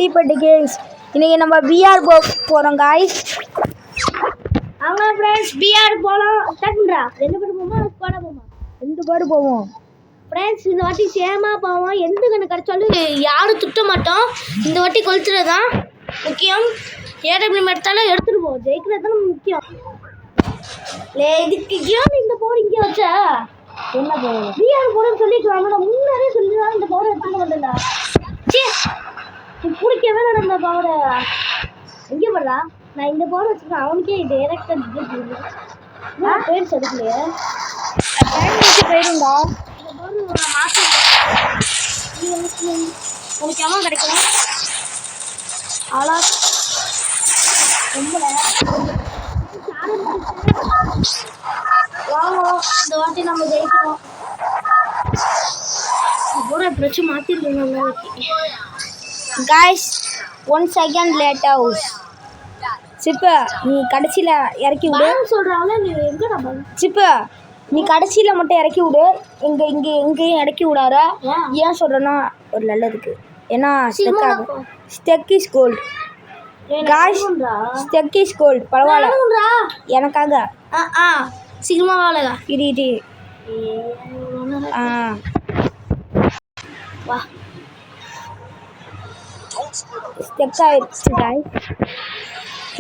டீப்பட்டி games. இன்னைக்கு நம்ம PR போகிறோம் காய்ஸ். அவங்க ஃப்ரெண்ட்ஸ் பிஆர் போகலாம். ஸ்டார்ட்ன்றா 2 பேர் போமா ஸ்குவாடா போமா? 2 பேர் போவோம் ஃப்ரெண்ட்ஸ். இந்த வாட்டி சேமா போவோம். எந்த கண்ணு கிடைச்சாலும் யாரும் துட்ட மாட்டோம். இந்த வாட்டி கொளுத்துறது தான் முக்கியம். ஏடபிள்யூ எடுத்தாலும் எடுத்துட்டு போவோம். ஜெயிக்கிறது தான் முக்கியம். இதுக்கு ஏன் இந்த பவர் இங்கே வச்ச? என்ன போவோம்? பிஆர் போகிறேன்னு சொல்லிட்டு நான் முன்னாடியே சொல்லிதான் இந்த பவர் எடுத்துட்டு வந்தேன்டா. பிடிக்கவே நடந்த பவரை எங்கே போடுறா? நான் இந்த பவர் வச்சுருக்கேன். அவனுக்கே டைரக்டர் பேர் செடுக்கலையே. போயிருந்தா இந்த பவர் மாற்றம் உனக்கு எவன் கிடைக்கும்? ஆளா ரொம்ப வாங்க. இந்த வாட்டி நம்ம ஜெயிக்கிறோம். போட பிரச்சனை மாற்றிருக்கோம் காய்ஸ். 1 செகண்ட் லேட் ஆகுது. சிப்பு நீ கடைசியில் இறக்கி விடு சொல்கிறாங்களே. நீ எங்கடா சிப்பு நீ கடைசியில் மட்டும் இறக்கி விடு. எங்கேயும் இறக்கி விடாத. ஏன் சொல்கிறேன்னா ஒரு நல்லதுக்கு. ஏன்னா stake is gold guys. Stake is gold. பரவாயில்ல எனக்காக. சீக்கிரமா வாழகா இது வா. ஸ்டெக் ஆயிடுச்சு காய்ஸ்.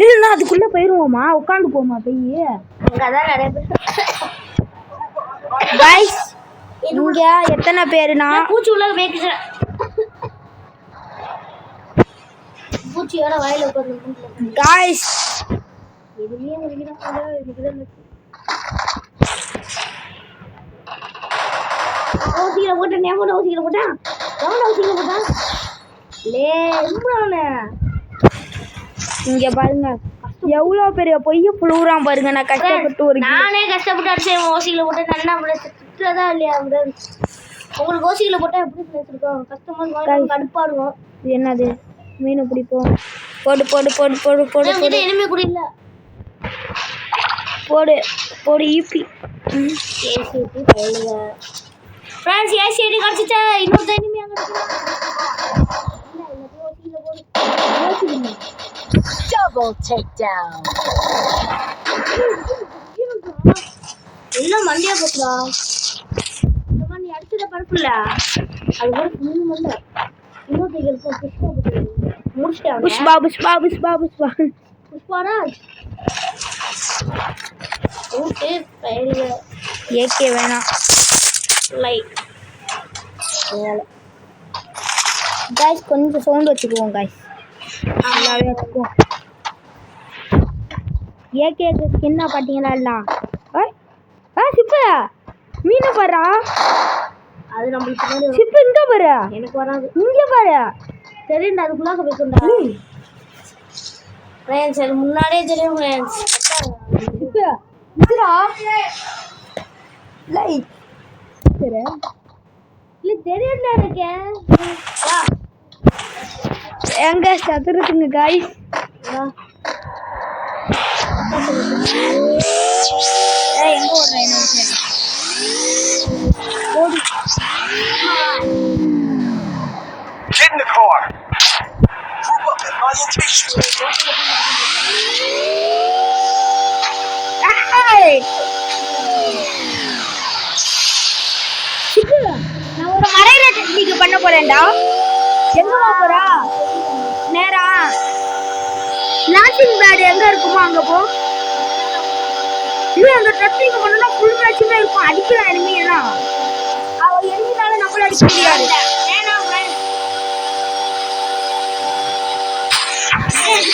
இல்லைண்ணா அதுக்குள்ளே போயிடுவோமா? உட்காந்து போமா போய். அதான் நிறைய பேர் காய்ஸ். இங்கே எத்தனை பேருனா பூச்சி உள்ள பேக்கு பூச்சியோட வாயில உட்காந்து காய்ஸ். எதுவுமே ஊசியில போட்டேன். ஞாபகம் ஊசியில போட்டேன். எவ்வளோ ஊசியில போட்டான்? இங்க பாருங்க எவ்வளோ பெரிய பொய்ய புழுவுறான் பாருங்க. நான் கஷ்டப்பட்டு ஒரு நானே கஷ்டப்பட்டு அடிச்சேன். ஓசியில போட்டு நல்லா திட்டுறதா இல்லையா? உங்களுக்கு ஓசியில போட்டால் எப்படி நினைச்சிருக்கோம்? கஷ்டமா கடுப்பாடுவோம். இது என்னது? மீன் பிடிப்போம். போடு போடு போடு போடு போடு போடு. இனிமே கூட இல்லை. போடு போடு ஈப்பி. ஏசிடி போடுங்க ஃப்ரெண்ட்ஸ். ஏசிடி கிடச்சிச்சா? இன்னொரு இனிமே அங்கே Double takedown. எல்லாம் மண்டியா போச்சுடா. இந்த மாதிரி நீ அடிச்சத பருப்பு இல்ல. அது கூட மூணு மண்டை. இன்னொருத்தருக்கு முடிச்சிட்டாங்க. புஷ்பா புஷ்பா புஷ்பா புஷ்பா புஷ்பாராஜ். ஓகே பையல ஏகே வேணாம். லைக் காய்ஸ் கொஞ்சம் சவுண்ட் வச்சுக்குவோம் காய்ஸ். நல்லாவே வச்சுக்குவோம். ஏகே ஸ்கின்னா பார்த்தீங்களா? இல்லை சிப்பு மீனை பாரு. அது நம்மளுக்கு சிப்பு இங்கே பாரு. எனக்கு வராது. இங்கே பாரு. தெரியுண்டா அதுக்குள்ளாக வைக்குண்டா ஃப்ரெண்ட்ஸ். அது முன்னாடியே தெரியும் ஃப்ரெண்ட்ஸ். சிப்பு இதுரா லைக் சரி இல்லை தெரியுண்டா எனக்கு. எங்க சதுரத்துங்க காய்ஸ். எங்க ஓடுறேன் Get in the car. Group up at my location. நான் ஒரு மறையிற டெக்னிக் பண்ண போறேன்டா. எங்கமா போறா? நேரா லான்ச்சிங் பேட் எங்க இருக்குமோ அங்க போ. இல்லை அந்த டெக்னிக் பண்ணா ஃபுல் மேட்ச் தான் இருக்கும். அடிக்கலாம் எனிமி எல்லாம். அவ எனிமினால நம்மள அடிக்க முடியாது.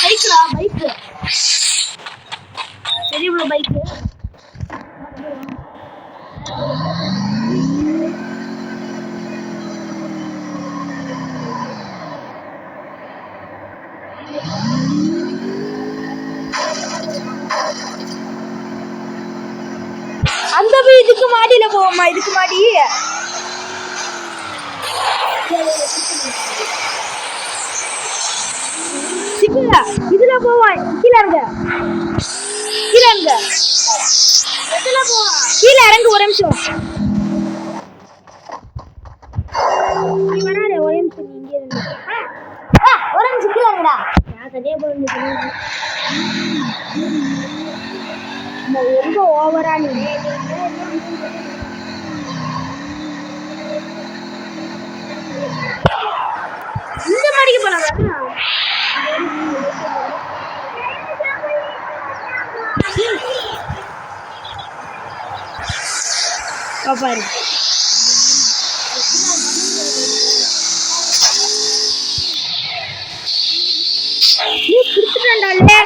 பைக்லா பைக் சரி இவ்வளோ பைக்கு. அந்த இதுக்கு மாடியில போவோமா? இதுக்கு மாடி இதுல போவான். கீழே இறங்க கீழே இறங்க கீழே இறங்கு. ஒரு நிமிஷம் நீ வராது. ஒரு நிமிஷம் நீ இங்கே இருந்து போங்கடா. நான் சரியா போயிருந்தேன். நம்ம ரொம்ப ஓவரா நீ. இந்த மாடிக்கு போனாங்க. பாரு நீ குடுத்துட்டான்டா.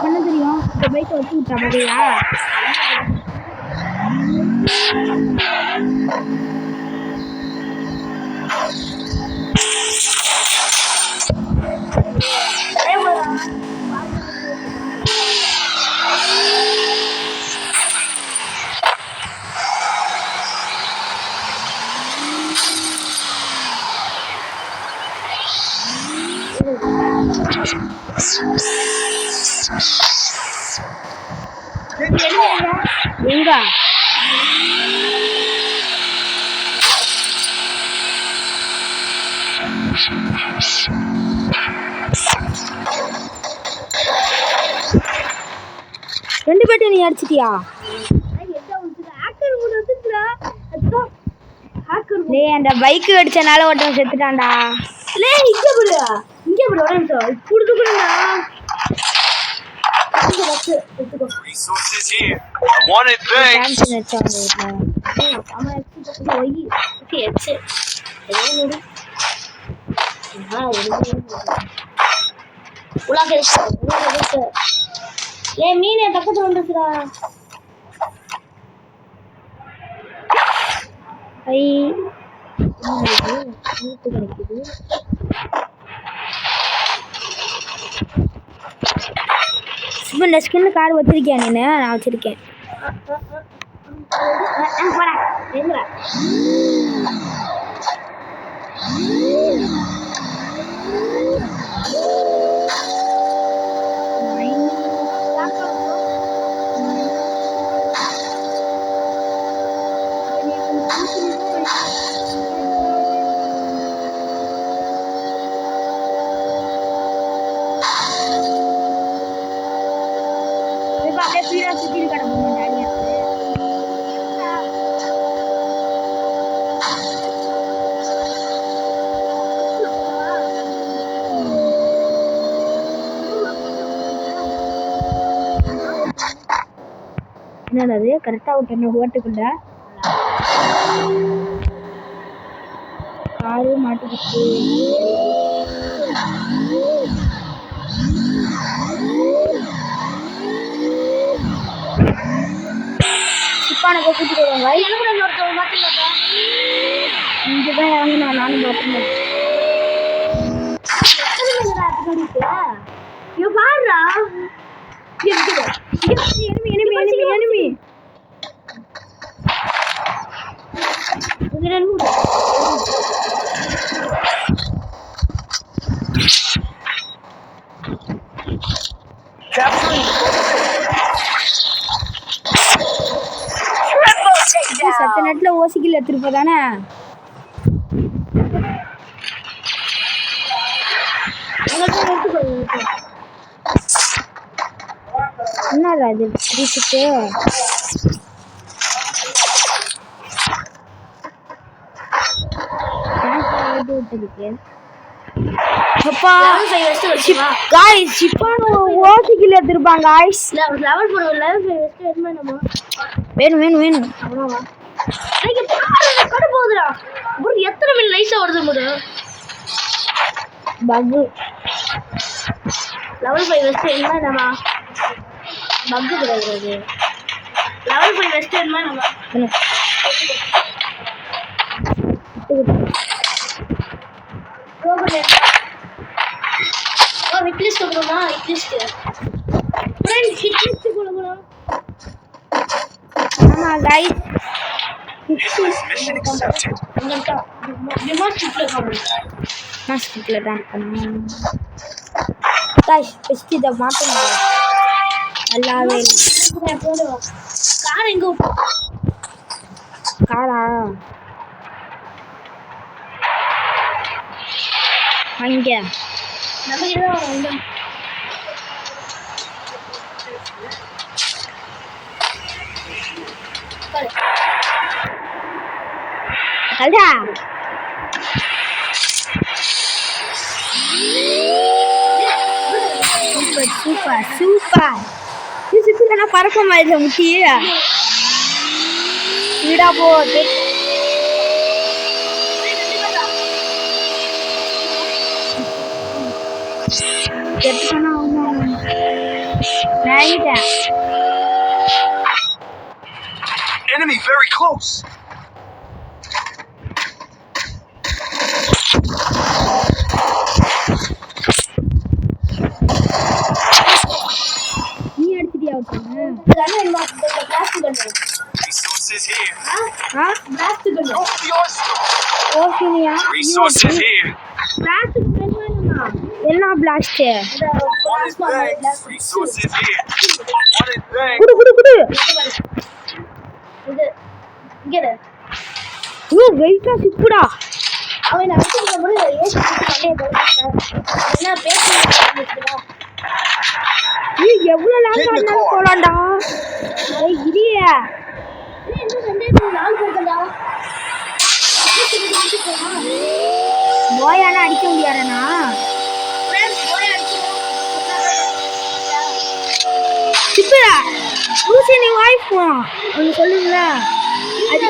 பண்ண தெரியும். இந்த பைக்கை வச்சு விட்டா பாத்தியா? எங்க ரெண்டு பேர்ட்டையும் நீ அடிச்சிட்டியா? டேய் அந்த பைக்கு அடிச்சனால ஒருத்தன் செத்துட்டான்டா. இங்க போடு ஒரு நிமிஷம் குடுக்குறா. Resources here. I wanted things. Samsung வச்சாங்க. அம்மா போய் எச்சு உலக ஏன் மீன் என் பக்கத்துல வந்துச்சுடா. ஐ கிடைக்குது. இந்த ஸ்கின் கார்டு வச்சிருக்கியா நீ? நான் வச்சிருக்கேன். போடா எங்கடா அப்படியே பீடா சுத்தி கிடக்கும் ஜாலியா. என்னது கரெக்டா விட்டு ஓட்டுக்குள்ள காரு மாட்டிக்கிட்டு. சிப்பானை போய் கூட்டிட்டு வருவாங்க. இங்கதான் இறங்குனா நானும் பார்த்துருந்தேன். பாடுறா enemy. Capturing. சத்த நேரத்துல ஓசிக்கில் எடுத்துருப்ப தானே? என்னடா இது பிடிச்சிட்டு அப்பா गाइस சிப்பான ஓசிக்கில் எடுத்துருப்பாங்க गाइस. லெவல் போற லெவல் 5 வெஸ்ட் எடுமா நம்ம வேணும் அவ்வளவா ஐய கட போகுதுடா ப்ரோ. எத்தனை மில் லைஸா வருது ப்ரோ? பக் லெவல் 5 வெஸ்ட் எடுமா நம்ம பக் கிடையாது. லெவல் 5 வெஸ்ட் எடுமா நம்ம ரோபோட் ஓ விட்லிஸ்ட் போடுமா? விட்லிஸ்ட் ஃப்ரெண்ட் விட்லிஸ்ட் போடுமா? ஆமா गाइस Mission accepted. இங்கடா டிமாஸ்ட்ல போடு. மாஸ்க்ல தான் பண்ணனும் गाइस பெஸ்ட் இத மாத்துங்க நல்லாவே போடு. கார் எங்க காரா அங்க நம்ம கிட்ட தான் வரும். கல்டா சூப்பர் சூப்பர் சூப்பர் இது சுத்தனா பறக்க மாதிரி முட்டி விடா போட்டு Enemy very close. நீ அடிச்சிட்டியா Resources here. ஓசினியா Resources here. என்ன blast Wanted things. Resources here. Wanted things. குடு குடு குடு இது இங்க ஓ வெயிட்டா சிப்புடா அவன் அடிச்சுக்கிற போது என்ன பேசுறா நீ எவ்வளவு லாங் ஆனாலும் போலாம்டா ஏய் இடியா இன்னும் 2 போகுதுடா போயானா அடிக்க முடியாதனா சிப்புடா ஊசி வாய்ஸ் ஒன்னு சொல்லுங்களா அது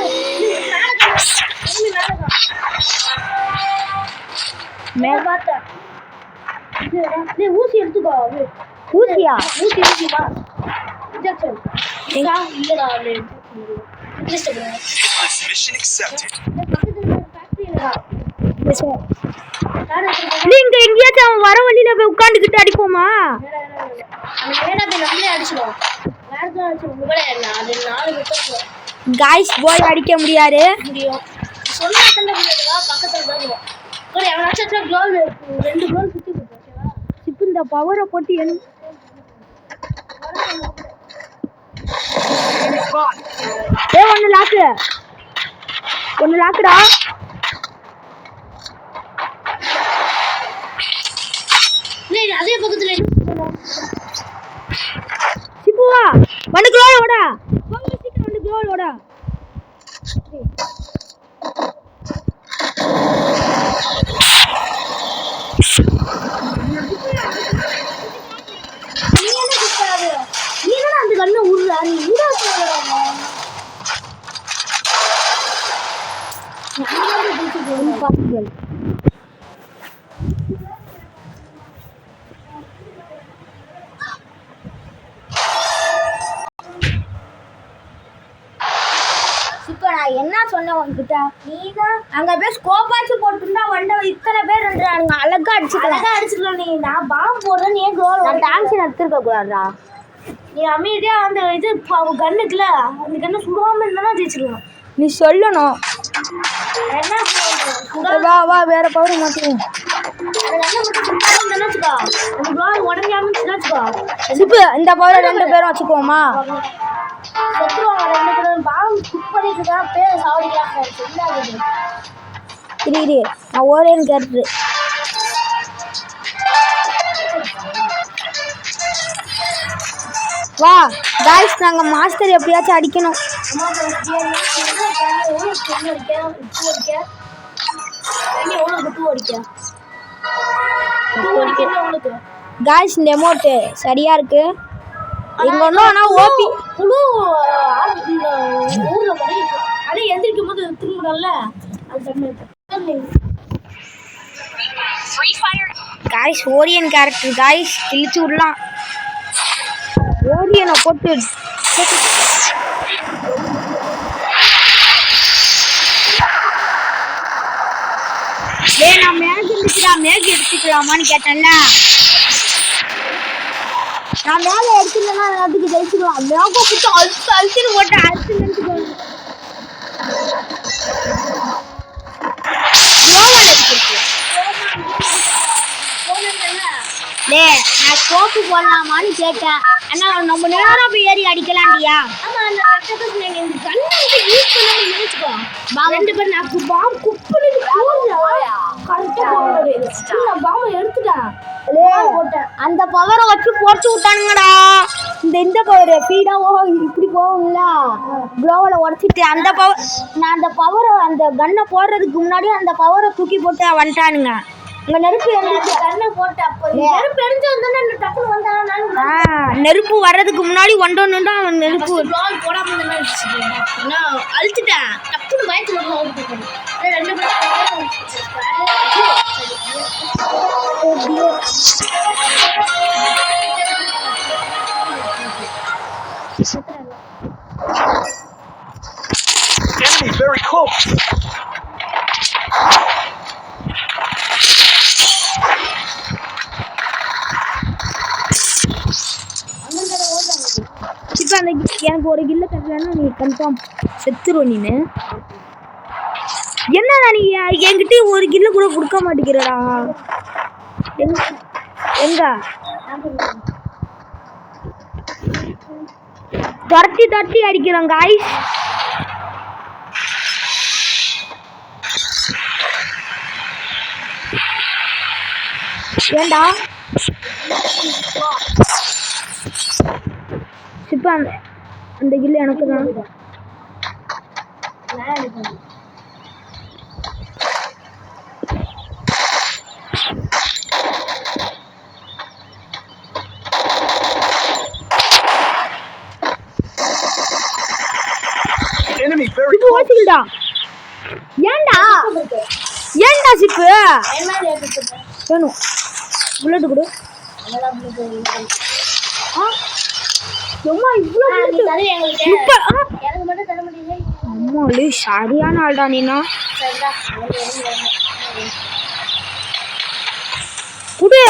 மேல பார்த்தா நீ ஊசி எடுத்துக்கோ ஊசியா வா இன்ஜெக்ஷன் இல்லடா அது Hitless mission accepted. நீங்க எங்கேயாச்சும் அவன் வர வழியில போய் உட்காந்துக்கிட்டு அடிப்போமா காய்ஸ் போய் அடிக்க முடியாது இப்போ இந்த பவரை போட்டு ஒன்னு லாக்குடா அதே பக்கத்துல சிப்புவா வந்து குளோரோடா வாங்க சீக்கிரம் வந்து குளோரோடா நீ என்ன அந்த கண்ணை உருற நீ பாசிபிள் நான் என்ன சொன்னேன் உன்கிட்ட நீதான் அங்க போய் ஸ்கோப்பாச்சு போட்டுருந்தா வண்ட இத்தனை பேர் இருந்தாங்க அழகா அடிச்சுக்கலாம் நீ நான் பாம்பு போடுறேன் நீ கோல் நான் டான்ஸ் எடுத்துருக்க கூடாதா நீ அமைதியா அந்த இது கண்ணுக்குல அந்த கண்ணை சுடாம இருந்தா ஜெயிச்சிடலாம் நீ சொல்லணும் என்ன வா வா வேற பவர் மாத்திரும் சிப்பு இந்த பவர் 2 பேரும் வச்சுக்குவோமா இரு நான் ஓரேன்னு கேட்டு வா காய்ஸ் நாங்க மாஸ்டர் எப்படியாச்சும் அடிக்கணும் காய்ஸ் இந்த எமோட்டு சரியா இருக்கு இங்க ஒன்றும் ஆனால் ஓபி அதே எந்திரிக்கும் போது திரும்பல காய்ஸ் ஓரியன் கேரக்டர் காய்ஸ் கிழிச்சு விடலாம் ஓரியனை போட்டு நான் மேக் இருந்துச்சுடா மேக் எடுத்துக்கலாமான்னு கேட்டேன்ல நான் மேலே எடுத்துட்டேன்னா அதுக்கு ஜெயிச்சுக்கலாம் மேக போட்டு அழுத்துன்னு போட்டேன் அழுத்துன்னு நான் தோப்பு போடலாமான்னு கேட்டேன். அண்ணா நம்ம நேரம் போய் ஏறி அடிக்கலாண்டியா? ஆமா அந்த கரெக்டா சொன்னீங்க. இந்த கண்ணை யூஸ் பண்ணாம நினைச்சுக்கோ. ரெண்டு பேரும் நான் பாம்பு குப்புன்னு கரெக்டா பாம்பை எடுத்துட்டேன். அந்த பவரை வச்சு போட்டு விட்டானுங்கடா. இந்த பவர் ஃபீடாவோ இப்படி போகும்ல, க்ளோவில் உடச்சிட்டு அந்த பவர், நான் அந்த பவரை அந்த கன்னை போடுறதுக்கு முன்னாடி அந்த பவரை தூக்கி போட்டு வந்துட்டானுங்க. இங்கே நெருப்பு கண்ணை போட்டு அப்போ நெருப்பு எரிஞ்சு வந்தோன்னா டக்குனு வந்தாலும் நெருப்பு வர்றதுக்கு முன்னாடி ஒன்றொன்னு அவன் நெருப்பு போடாம நான் அழுத்துட்டேன். டக்குனு பயத்துல ரெண்டு பேரும் Enemy very close. இப்போ அந்த எனக்கு ஒரு கில்ல தரலன்னா நீ கன்ஃபார்ம் செத்துருவோம். நீனு என்னடா நீ என்கிட்ட ஒரு கில்ல கூட கொடுக்க மாட்டேங்கிறடா. எங்க துரத்தி அடிக்கிறோம் காய்ஸ். ஏண்டா இப்போ அந்த கில்லு எனக்கு தான். Enemy very இப்போ close. ஓசில்டா. ஏண்டா சிப்பு வேணும். புல்லட் கொடு. அம்மா இவ்வளோ எனக்கு மட்டும் தர முடியல. அம்மா சரியான ஆள்டா நீனா. குடு.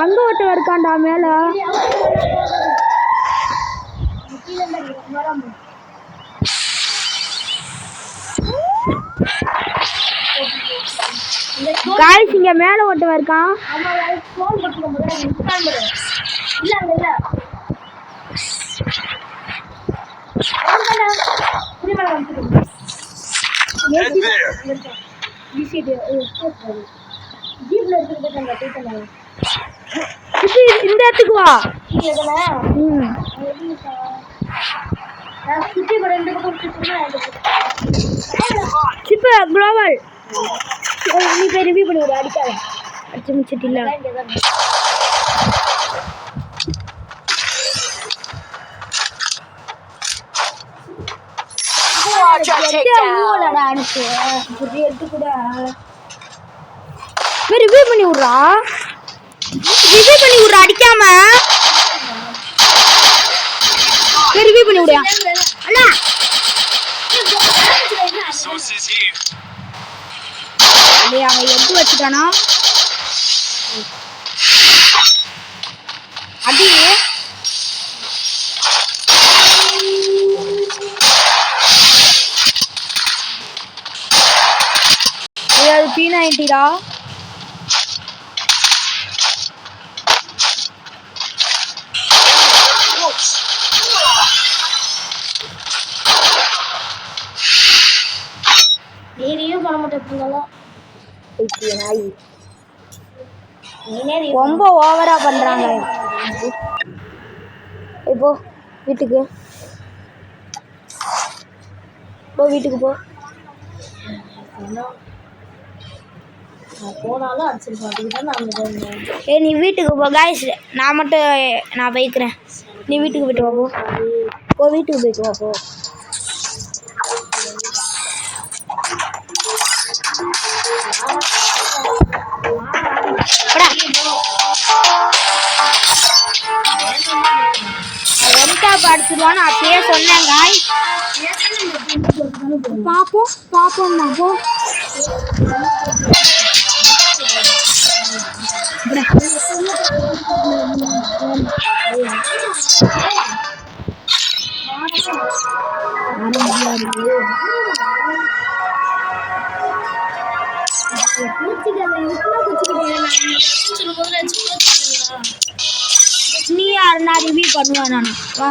அங்க ஒருத்தன் இருக்கான்டா மேல. காய்ஸ் இங்க மேல ஒருத்தன் இருக்கான். Head there. இந்த இடத்துக்கு வா. சிப்பு குளோபல் நீ போய் ரிவ்யூ பண்ணி விடு. அடிக்காத அடிச்சு முடிச்சிட்டு இல்ல. ரிவ்யூ பண்ணி விடுறா. அடிக்காம ரிவ்யூ பண்ணி விடுயா. அண்ணா Sources here. அவன் எடுத்து வச்சுட்டானா அடி. அது P90டா. நீரையும் பண்ண மாட்டேன். ரொம்ப ஓவரா பண்றாங்க. இப்போ வீட்டுக்கு போ. போனாலும் அடிச்சிருப்பான். நீ வீட்டுக்கு போ காய்ஸ். நான் போய்க்கிறேன். நீ வீட்டுக்கு போயிட்டு வா. போ வீட்டுக்கு போயிட்டு வா போ. அடிச்சிருவான்னு அப்பயே சொன்னேன் காய். பாப்போம் போ. நீ யாருன்னா ரிவ்யூ பண்ணுவேன் நான். வா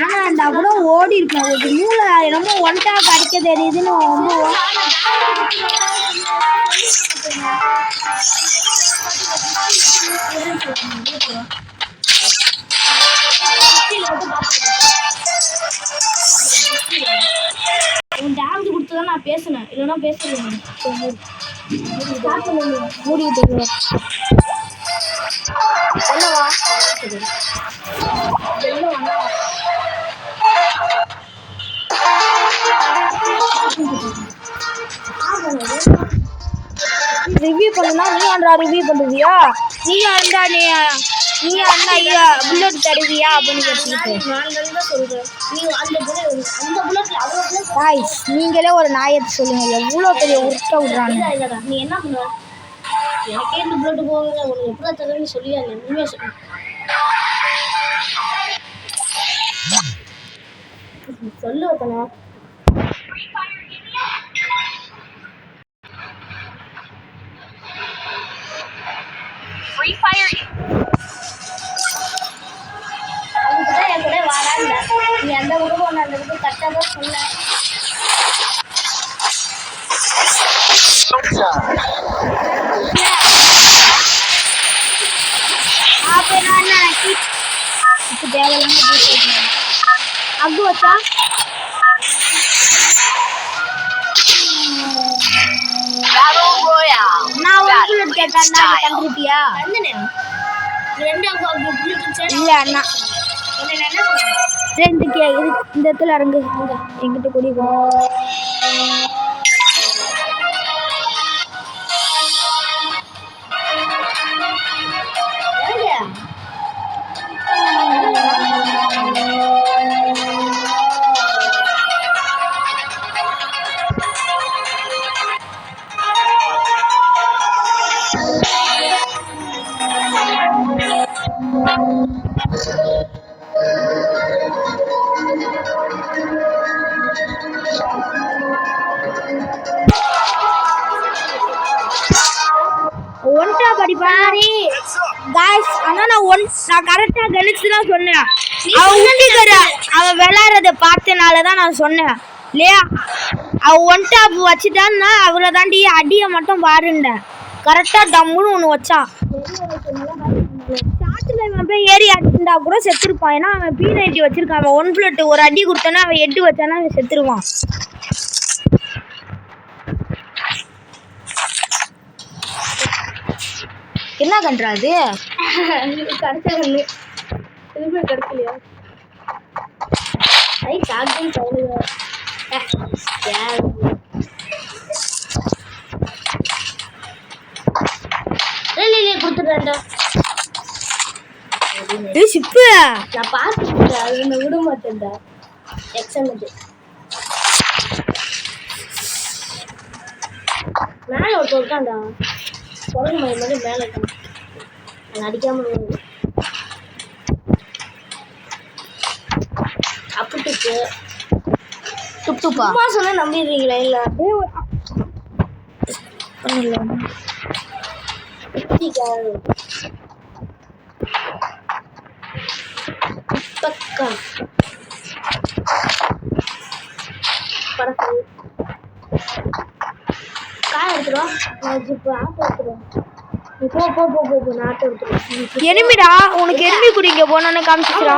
நானா கூட ஓடி இருக்கேன். ஒரு மூளை என்னமோ ஒன்ட்டா கடிக்க தெரியுதுன்னு ரொம்ப உன் டான்ஸ் கொடுத்துதான் நான் பேசினேன், இல்லைன்னா பேசுறேன். மூடி விட்டு சொல்லவா ரிவ்யூ பண்ணுனா நீ ஆண்டா ரிவ்யூ பண்ணுவியா? நீ ஆண்டா ஐயா புல்லட் தருவியா அப்படின்னு கேட்டுக்கிட்டு காய்ஸ் நீங்களே ஒரு நாயத்தை சொல்லுங்க. எவ்வளோ பெரிய உருட்ட விடுறாங்க. நீ என்ன பண்ணுவ? எனக்கே இந்த புல்லட் போகுது, உனக்கு எப்படி தருவேன்னு சொல்லியா? உண்மையாக சொல்லு. சொல்லு வத்தனா. Free Fire. அதுக்குதான் என் கூட வாரான்ல. நீ அந்த பக்கம் ஒன்று அந்த பக்கம் கரெக்டாக தான் சொன்ன. அக்கு வச்சா Battle Royale. நான் ஒரு கேட்டேன் கண்டிருப்பியா? ரெண்டு இல்ல அண்ணா ரெண்டுக்கு இந்த இடத்துல இறங்கு. எங்கிட்ட கூடி ஒன்ட்டா படிப்பாரி गाइस. ஆனால் நான் கரெக்டாக கணிச்சு தான் சொன்னேன். அவன் விளையாடுறத பார்த்தனால தான் நான் சொன்னேன் இல்லையா? அவன் ஒன் டாப் வச்சுட்டான்னா அவ்வளோ தாண்டி அடியை மட்டும் பாருண்டேன். கரெக்டாக டம்முன்னு ஒன்று வச்சான். ஸ்டார்டில் அவன் போய் ஏறி அடிச்சுட்டா கூட செத்துருப்பான். ஏன்னா அவன் P90 வச்சிருக்கான். அவன் 1 புல்லட் ஒரு அடி கொடுத்தானா அவன் 8 வச்சானா அவன் செத்துருவான். என்ன கன்றாது கிடைச்சது எதுவுமே கிடைக்கலையா? ஐ சாக்லேட் கையில கொடுத்துட்டேன்டா. சிப்பு நான் பார்த்துட்டேன், அது என்ன விட மாட்டேன்டா. எக்ஸாம்பிள் மேலே ஒருத்தர் இருக்கான்டா. குழந்தை மாதிரி மாதிரி மேலே இருக்கான். நான் அடிக்காமல் அப்படிட்டு துப்புப்பா சும்மா சொன்னால் நம்பிடுறீங்களா? இல்லை பக்கா படத்து காய எடுத்துருவா. இப்போ ஆட்டோ எடுத்துருவோம். நீ போ போ போ போ நான் ஆட்டோ எடுத்துருவேன். எனிமிடா உனக்கு எனிமி குடிங்க போனோன்னு காமிச்சிக்கிறா.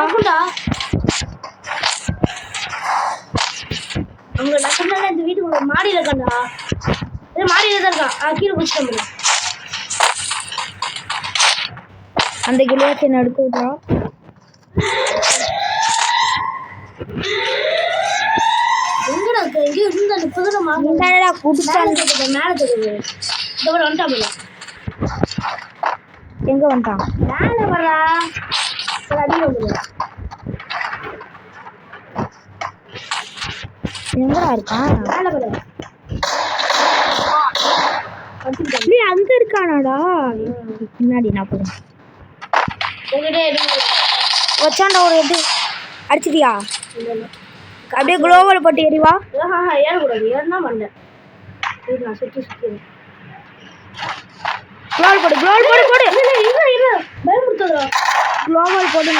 அவங்க நான் சொன்னால இந்த வீட்டுக்கு மாடியில் இருக்காண்டா. மாடியில் தான் இருக்கான். கீழே குடிச்சிட்டு அந்த கிளியாச்சை நடுக்க விட்றா. எங்கடா எங்கேயும் இருந்தா குடிச்சா மேலே தெரியுது. இந்த வந்துட்டா போல எங்க வந்துட்டான்? மேலே வரா அடி வந்துடு. எங்கடா இருக்கான்? மேலே வர நீ அங்க இருக்கானாடா? பின்னாடி நான் போறேன். உங்ககிட்ட எடுங்க. வச்சாண்டா ஒரு எது அடிச்சிட்டியா? அப்படியே குளோவல் போட்டு எறிவா. ஏறக்கூடாது. ஏறினா மண்டை நான் சுற்றி சுற்றி குளோவல் போடு, குளோவல் போடு போடு. பயமுறுத்தா குளோவல் போடு.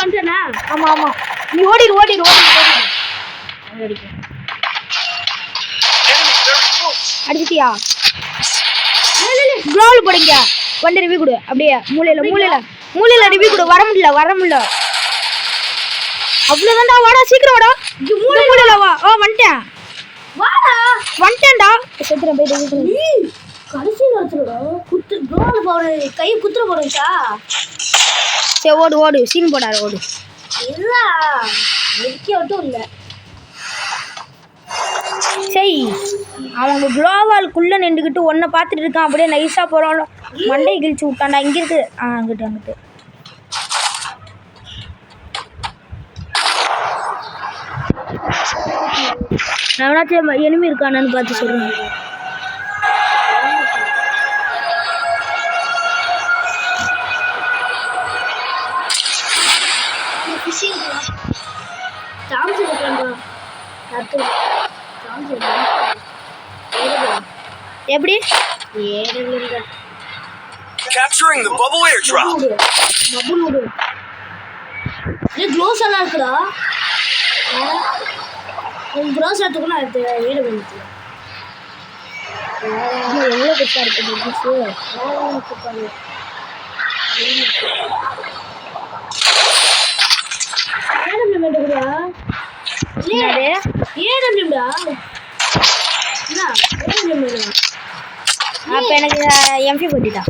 வந்துட்டேனா? ஆமா ஆமா, நீ ஓடிடு ஓடிடு ஓடிடு ஓடிடு. Enemy very close. அடிச்சிட்டியா? குளோவல் போடுங்க. வந்து ரிவ்யூ கொடு. அப்படியே மூலையில மூலையில மூலையில ரிவ்யூ கொடு. வர முடியல வர முடியல. அவ்வளவுதான்டா. வாடா சீக்கிரம் வாடா. மூலையில வா. வந்துட்டேன். வாடா வந்துட்டேன்டா. செத்துறேன் போய் ரிவ்யூ. கடைசி நேரத்துல குத்து கோல் போடு. கை குத்துற போடுச்சா? சரி ஓடு ஓடு. சீன் போடாத ஓடு. இல்ல நிற்க மட்டும் இல்லை. சரி, அவங்க குளோவால்குள்ளே நின்றுக்கிட்டு ஒன்றை பார்த்துட்டு இருக்கான். அப்படியே நைஸாக போகிறான். மண்டை கிழிச்சு விட்டான்டா. இங்கே இருக்கு. அங்கிட்டு அங்கிட்டு. நான் எவனாச்சும் எனிமி இருக்கானான்னு பார்த்து சொல்கிறேன். எப்படி? Capturing the bubble airdrop. Close எல்லாம் இருக்குடா. க்ளோஸ் எடுத்துக்கணும். அது ஏடு பண்ணிட்டு எவ்வளோ பெருசாக இருக்குது புதுசு. அப்போ எனக்கு எம்பி பட்டிட்டா.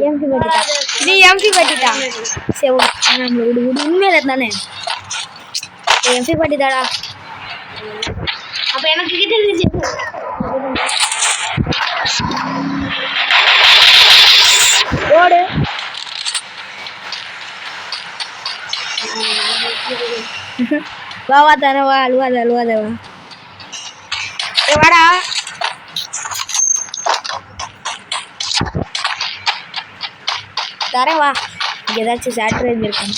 எம்பி பட்டிட்டா. நீ எம்பி பட்டிட்டா. சரி நம்மளை விடு விடு. உண்மையில தானே எம்பி பட்டிட்டாடா. அப்ப எனக்கு கிட்ட இருந்துச்சு. ஓடு. வா வா தானே வா. அழுவாத அழுவாத வா. வாடா. தரேன் வா. இங்கே ஏதாச்சும் சாட்டர்டே இருக்கும்.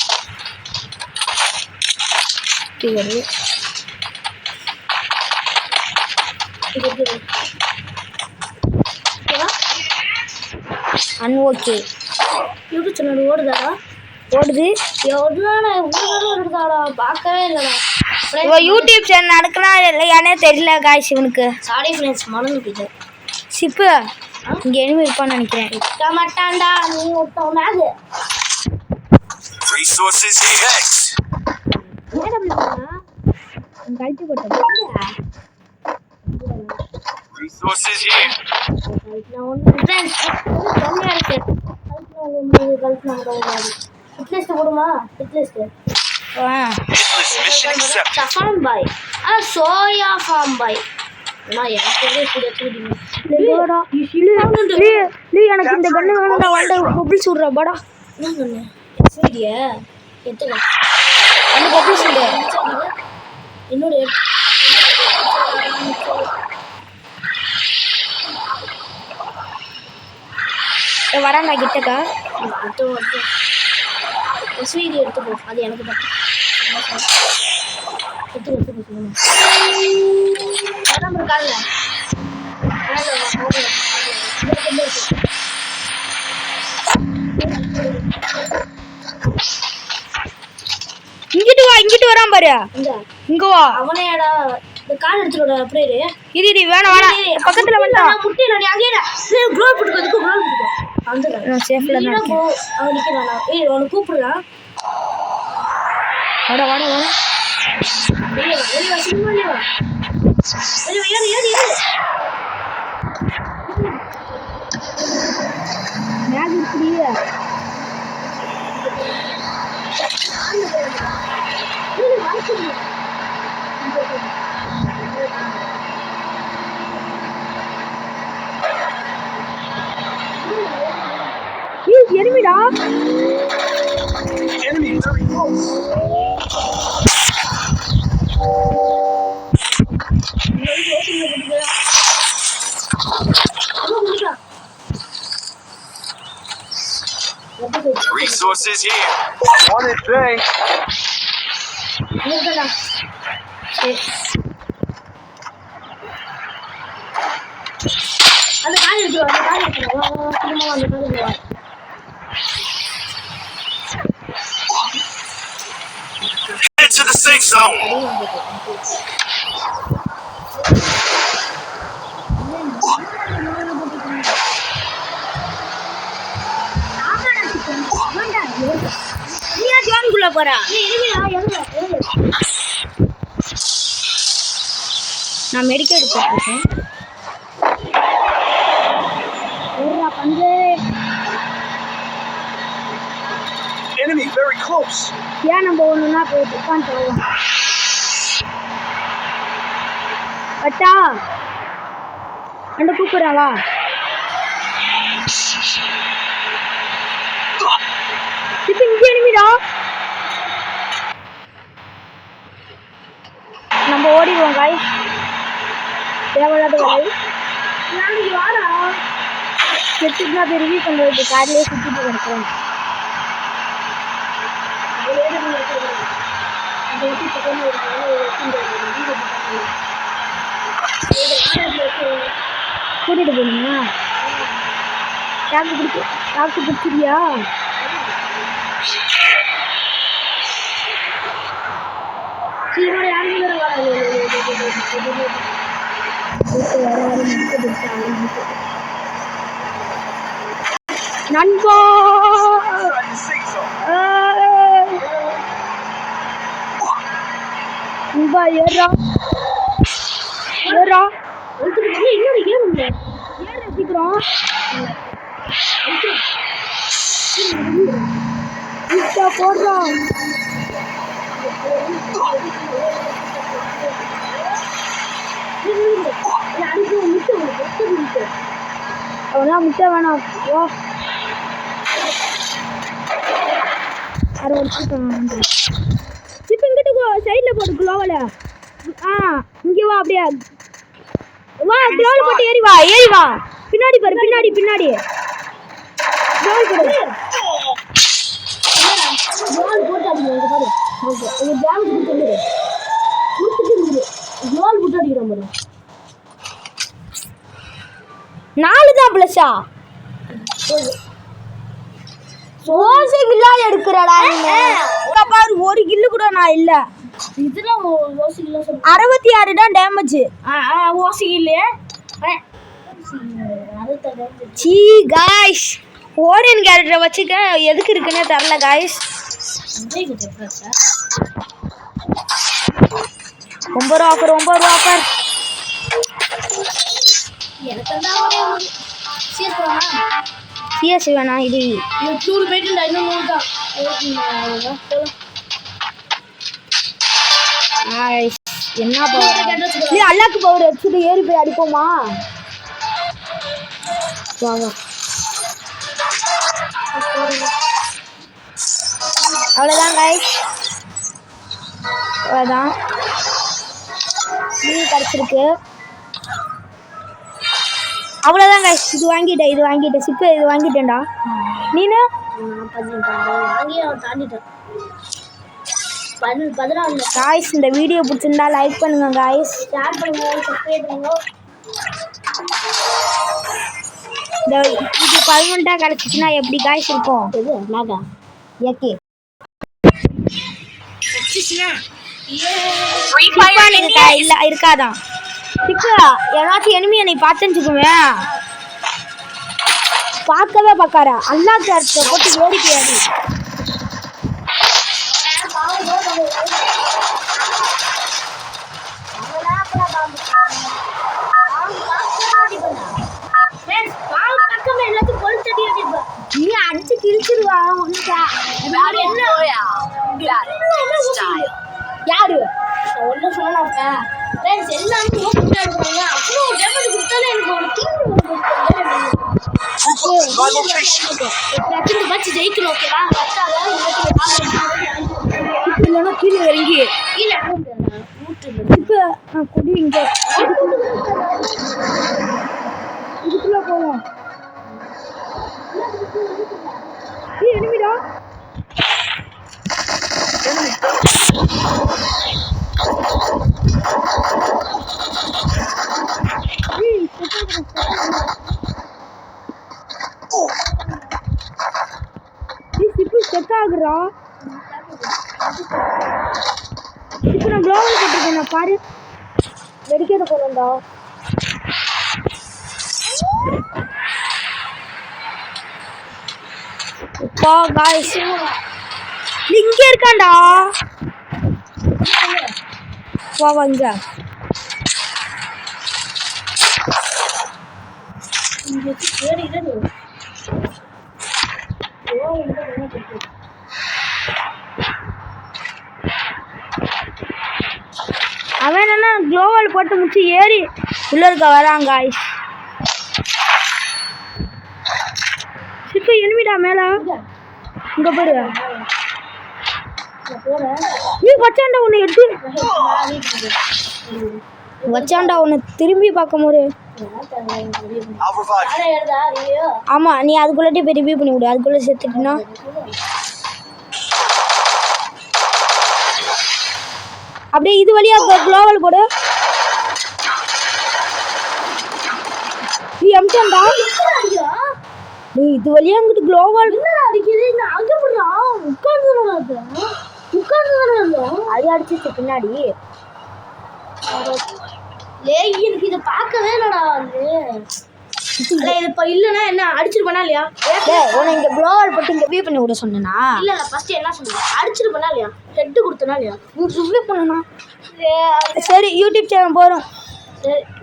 வருது. அன்ஓகே. யூடியூப் சேனல் ஓடுதாடா? ஓடுது. ஓடுதாடா? பார்க்கவே இல்லைடா. யூடியூப் சேனல் நடக்கனா இல்லையானே தெரியல காய்ஸ் இவனுக்கு. சாரி ஃப்ரெண்ட்ஸ், மறந்து போயிட்டு. சிப்பு இங்கே எனிமே இருப்பான்னு நினைக்கிறேன். இருக்க மாட்டான்டா. நீ ஒருத்தவன் மேகு. Resources here. கழிச்சு போட்டேன். Resources here. நான் ஒன்று ஃப்ரெண்ட்ஸ் கம்மியாக இருக்கு. ஹிட்லிஸ்ட் போடுமா? Hit list Hitless mission accepted. சஃபான் பாய். சோயா ஃபார்ம் பாய். எனக்கு இந்த கண்ணு வேணும்டா. வாண்டா பபிள்ஸ் விட்றா பாடா. என்ன கண்ணு? சரியா எத்துக்க. அந்த பபிள்ஸ் விடு. இன்னொரு வராண்டா கிட்டக்கா. ஸ்வீட் எடுத்துப்போ. அது எனக்கு தான். எடுத்துக்கோ. நம்பர் காலில் இங்கிட்டு வா. இங்கிட்டு வரான் பாரு. இங்க வா. அவனையாடா இந்த கால் எடுத்துட. அப்படியே இது வேணாம் வேணாம். பக்கத்துல வந்துட்டான். முட்டில நீ அங்கே க்ளோவ் போட்டுக்கோ. க்ளோவ் போட்டுக்கோ. நான் சேஃப்ல தான் இருக்கேன். அவன் நிற்கிறானா? ஏய் அவனை கூப்பிடுறான். வாடா வாடா வாடா. வெளியே சினிமாலே வா. ஏறு ஏறு ஏறு. Make இருக்குடியே. எனிமிடா. Enemy very close. Resources here. Wanted thing. இருக்கடா. அந்த கால் எடுத்துருவா அந்த கால் எடுத்துருவா திரும்ப அந்த கால் எடுத்துருவா Head to the safe zone. நீயா ஜோனுக்குள்ள போறா? நான் மெடிக்கல் எடுத்துட்டு பஞ்சு. Enemy very close. ஏன் நம்ம ஒண்ணுன்னா போய் உட்காந்து போவோம். அட்டா அந்த கூப்பிடுறா வா. இப்போ இங்கே எனிமிடா. நம்ம ஓடிடுவோம் காய்ஸ். தேவையில்லாத வேலை. நாளைக்கு வாடா. செத்துக்குனா போய் ரிவ்யூ பண்ணுறது கார்லேயே சுற்றிட்டு கிடக்கிறோம். கூட்டிட்டு போகணுமா? டாக்டர் பிடிச்சிருக்கியா? சீக்கிரம் யாருமே வேற நண்பா Inside the safe zone. நண்பா ஏறா ஏறா இன்னொரு கேம் இல்லை ஏற சீக்கிரம். போடுறோம். அவனா முட்டை வேணாம். ஓ இப்போ இங்கிட்டு சைடில் போட்டு குளோவில். இங்கே வா அப்படியே வா. குளோவில் போட்டு ஏறி வா ஏறி வா. பின்னாடி பாரு பின்னாடி பின்னாடி குளோவில் போடு. குளோவில் போட்டு அடிக்கிறோம் பாரு. ஓகே உங்கள் டேம் சொல்லுது கொடுத்துட்டு குளோவில் போட்டு அடிக்கிறோம் பாரு. 4 தான் ப்ளஸ்ஸா? ஓசை கில்லால எடுக்கிறடா நீ. பாரு ஒரு கில்லு கூட நான் இல்ல. இதெல்லாம் ஓசி இல்லை 66 தான் டேமேஜ். ஓசி இல்லையே சீ காய்ஸ் ஓரியன் கேரக்டரை வச்சுக்க எதுக்கு இருக்குன்னே தெரில காய்ஸ். ரொம்ப ஆஃபர் ஆஃபர். சிஎஸ் வேணா இது 100 போயிட்டுண்டா இன்னும் 100 தான். என்ன பவர் அல்லாக்கு பவர் வச்சுட்டு ஏறி போய் அடிப்போமா? வாங்க அவ்வளோதான் காய்ஸ். அவ்வளோதான் நீ கிடச்சிருக்கு. அவ்வளோதான் காய்ஸ். இது வாங்கிட்டேன் சிப்பு இது வாங்கிட்டேன்டா. நீனு வாங்கி அவன் தாண்டிட்டான் 14. காய்ஸ் இந்த வீடியோ பிடிச்சிருந்தா லைக் பண்ணுங்க காய்ஸ். ஷேர் பண்ணுங்க சப்ஸ்கிரைப் பண்ணுங்க. இந்த இது 11 கிடச்சிச்சுன்னா எப்படி காய்ஸ் இருக்கும்? இது Naga AK Free fire in the air. இல்ல இருக்காதான். சிக்கா ஏதாச்சும் எனிமி என்னை பார்த்துச்சுக்குவேன். பார்க்கவே பார்க்காரா அல்லா கேரக்டர் போட்டு ஏறி போயாது. நீ அடிச்சு கிழிச்சிருவா ஒன்னுக்கா. யாரு ஒன்று சொன்னாப்ப ஃப்ரெண்ட்ஸ் எல்லாமே இருக்காங்க. அவ்வளோ டேமேஜ் கொடுத்தாலும் எனக்கு ஒரு டீம் My location. மேட்ச் ஜெயிக்கணும் ஓகேவா கரெக்டாக இல்லைன்னா கீழே இறங்கி கீழே இறங்க முடியாது ஊட்டு இப்போ கொடி இங்கே இதுக்குள்ளே போவோம் எனிமிடா செட் ஆகுறா இப்போ நான் க்ளோவல் போட்டிருக்கேன் நான் பாரு வெடிக்கிற போகிறேன்டா அப்பா காய்ஸ் இங்கே இருக்காண்டா வா வாங்க அவன் என்ன க்ளோவல் போட்டு முடிச்சு ஏறி உள்ள இருக்க வரான் காய்ஸ் இப்போ எனிமிடா மேலே இங்கே போடு நீ வச்சாண்டா உன்னை எடுத்து வச்சாண்டா உன்னை திரும்பி பார்க்கும்போது I'll revive you. ஆமாம் நீ அதுக்குள்ளாட்டி போய் ரிவ்யூ பண்ணி விடு அதுக்குள்ளே செத்துட்டுனா அப்படியே இது வழியாக க்ளோவல் போடு நீ அமிச்சாண்டா நீ இது வழியாக அங்கிட்டு க்ளோவல் அடிக்குது நான் அங்கே போடுறான் உட்காந்து அது அடிச்சிச்சு பின்னாடி எனக்கு இதை பார்க்கவே இல்லடா வந்து இது இப்போ இல்லைன்னா என்ன அடிச்சிருப்பேனா இல்லையா உன்னை இங்கே க்ளோவல் போட்டு இங்கே ரிவ்யூ பண்ணி விட சொன்னேனா இல்லை ஃபர்ஸ்ட் என்ன சொன்னேன் அடிச்சிருப்பேனா இல்லையா ஹெட்டு கொடுத்தனா இல்லையா ரிவ்யூ பண்ணனா சரி யூடியூப் சேனல் போகிறோம்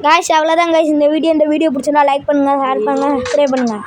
காய்ஸ் அவ்வளோதான் காய்ஸ் இந்த வீடியோ பிடிச்சிருந்தா லைக் பண்ணுங்கள் ஷேர் பண்ணுங்கள் சப்ஸ்கிரைப் பண்ணுங்கள்